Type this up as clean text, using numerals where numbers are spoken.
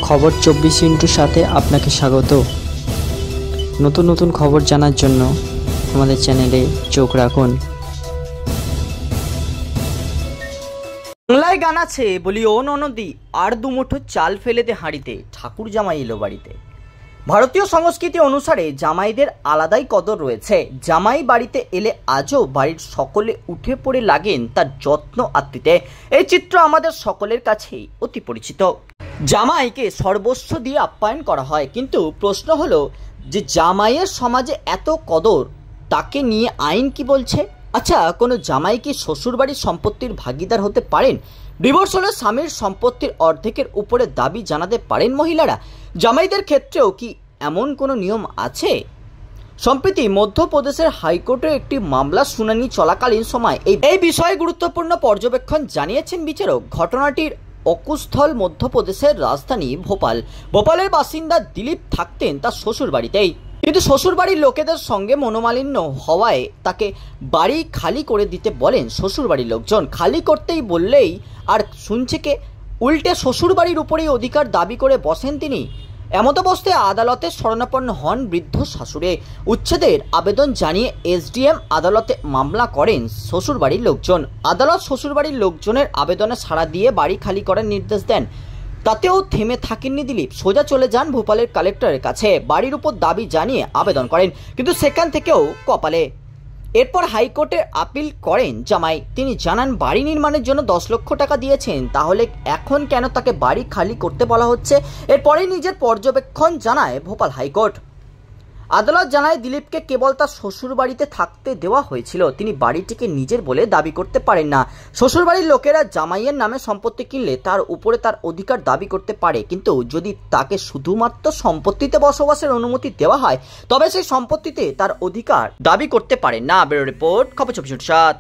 খবর 24 সাথে আপনাকে স্বাগত। নতুন নতুন খবর জানার জন্য আমাদের চ্যানেলে চোখ রাখুন। বাংলায় গান আছে বলি ও ননদি, আর দুমুঠো চাল ফেলে দে হাঁড়িতে, ঠাকুর জামাই এলো বাড়িতে। ভারতীয় সংস্কৃতি অনুসারে জামাইদের আলাদাই কদর রয়েছে। জামাই বাড়িতে এলে আজও বাড়ির সকলে উঠে পড়ে লাগেন তার যত্ন আত্মীতে। এই চিত্র আমাদের সকলের কাছেই অতি পরিচিত। জামাইকে সর্বস্ব দিয়ে আপ্যায়ন করা হয়, কিন্তু প্রশ্ন হলো যে জামাইয়ের সমাজে এত কদর, তাকে নিয়ে আইন কি বলছে? আচ্ছা, কোনো জামাই কি শ্বশুরবাড়ির সম্পত্তির ভাগিদার হতে পারেন? ডিভোর্স হলে স্বামীর সম্পত্তির অর্ধেকের উপরে দাবি জানাতে পারেন মহিলারা। জামাইদের ক্ষেত্রেও কি এমন কোনো নিয়ম আছে? সম্প্রতি মধ্যপ্রদেশের হাইকোর্টে একটি মামলা শুনানি চলাকালীন সময় এই বিষয়ে গুরুত্বপূর্ণ পর্যবেক্ষণ জানিয়েছেন বিচারক। ঘটনাটির অকুস্থল মধ্যপ্রদেশের রাজধানী ভোপালের বাসিন্দা দিলীপ থাকতেন তার শ্বশুর বাড়িতেই, কিন্তু শ্বশুরবাড়ির লোকেদের সঙ্গে মনোমালিন্য হওয়ায় তাকে বাড়ি খালি করে দিতে বলেন শ্বশুরবাড়ির লোকজন। খালি করতেই বললেই আর শুনছে কে, উল্টে শ্বশুরবাড়ির উপরেই অধিকার দাবি করে বসেন তিনি। এমতাবস্থায় আদালতে শরণাপন্ন হন বৃদ্ধ শাশুড়ে। উচ্ছেদের আবেদন জানিয়ে এসডিএম আদালতে মামলা করেন শ্বশুরবাড়ির লোকজন। আদালত শ্বশুরবাড়ির লোকজনের আবেদনে সাড়া দিয়ে বাড়ি খালি করার নির্দেশ দেন। তাতেও থেমে থাকেননি দিলীপ, সোজা চলে যান ভোপালের কালেক্টরের কাছে। বাড়ির উপর দাবি জানিয়ে আবেদন করেন, কিন্তু সেখান থেকেও কপালে। এরপর হাইকোর্টে আপিল করেন জামাই। তিনি জানান বাড়ি নির্মাণের জন্য 10 লক্ষ টাকা দিয়েছেন, তাহলে এখন কেন তাকে বাড়ি খালি করতে বলা হচ্ছে? এরপরেই নিজের পর্যবেক্ষণ জানায় ভোপাল হাইকোর্ট। আদালত জানায় দিলীপকে কেবল তার শ্বশুর বাড়িতে থাকতে দেওয়া হয়েছিল, তিনি বাড়িটিকে নিজের বলে দাবি করতে পারেন না। শ্বশুরবাড়ির লোকেরা জামাইয়ের নামে সম্পত্তি কিনলে তার উপরে তার অধিকার দাবি করতে পারে, কিন্তু যদি তাকে শুধুমাত্র সম্পত্তিতে বসবাসের অনুমতি দেওয়া হয় তবে সেই সম্পত্তিতে তার অধিকার দাবি করতে পারেন না। ব্যুরো রিপোর্ট, খবর 24/7।